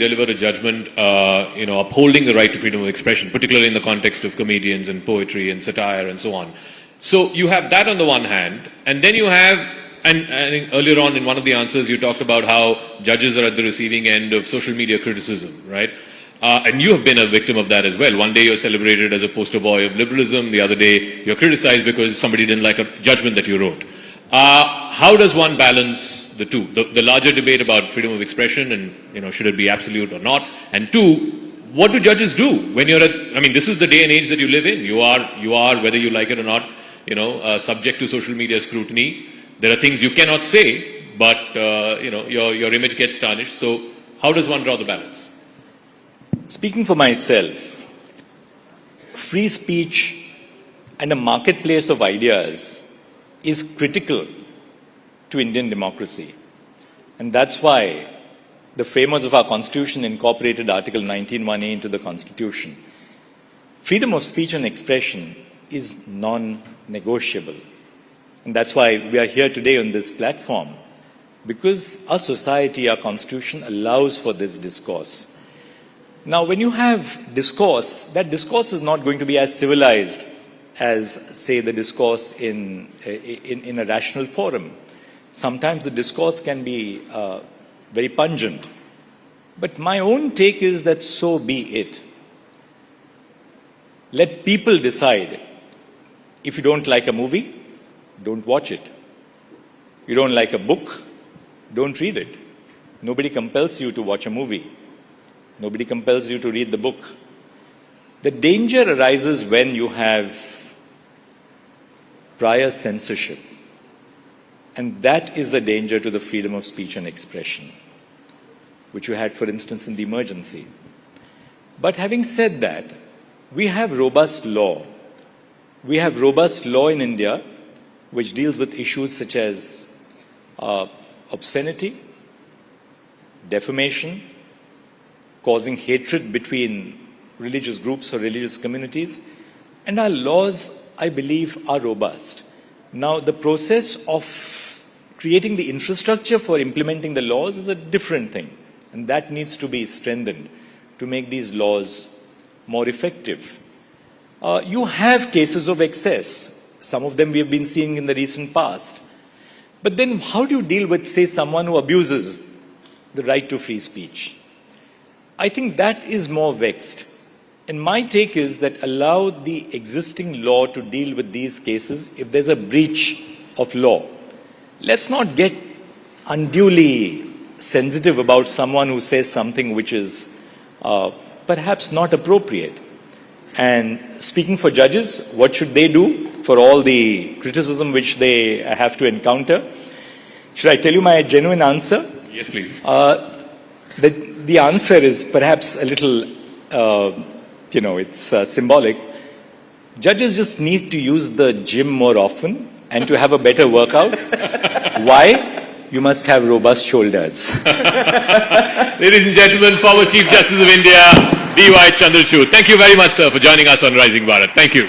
deliver a judgment, upholding the right to freedom of expression, particularly in the context of comedians and poetry and satire and so on. So you have that on the one hand, and then you have, and earlier on in one of the answers you talked about how judges are at the receiving end of social media criticism, right? And you have been a victim of that as well. One day you're celebrated as a poster boy of liberalism, the other day you're criticized because somebody didn't like a judgment that you wrote. How does one balance the two? The larger debate about freedom of expression and, should it be absolute or not? And two, what do judges do when you're this is the day and age that you live in. You are, whether you like it or not, subject to social media scrutiny. There are things you cannot say, but, your image gets tarnished. So how does one draw the balance? Speaking for myself, free speech and a marketplace of ideas is critical to Indian democracy. And that's why the framers of our Constitution incorporated Article 19(1)(a) into the Constitution. Freedom of speech and expression is non-negotiable. And that's why we are here today on this platform, because our society, our Constitution allows for this discourse. Now, when you have discourse, that discourse is not going to be as civilized as, say, the discourse in a rational forum. Sometimes the discourse can be very pungent. But my own take is that so be it. Let people decide. If you don't like a movie, don't watch it. You don't like a book, don't read it. Nobody compels you to watch a movie. Nobody compels you to read the book. The danger arises when you have prior censorship. And that is the danger to the freedom of speech and expression, which you had, for instance, in the emergency. But having said that, we have robust law. We have robust law in India which deals with issues such as obscenity, defamation, causing hatred between religious groups or religious communities. And our laws, I believe, are robust. Now, the process of creating the infrastructure for implementing the laws is a different thing. And that needs to be strengthened to make these laws more effective. You have cases of excess. Some of them we have been seeing in the recent past. But then how do you deal with, say, someone who abuses the right to free speech? I think that is more vexed. And my take is that allow the existing law to deal with these cases if there's a breach of law. Let's not get unduly sensitive about someone who says something which is perhaps not appropriate. And speaking for judges, what should they do for all the criticism which they have to encounter? Should I tell you my genuine answer? Yes, please. The answer is perhaps a little, it's symbolic. Judges just need to use the gym more often and to have a better workout. Why? You must have robust shoulders. Ladies and gentlemen, former Chief Justice of India, D.Y. Chandrachud. Thank you very much, sir, for joining us on Rising Bharat. Thank you.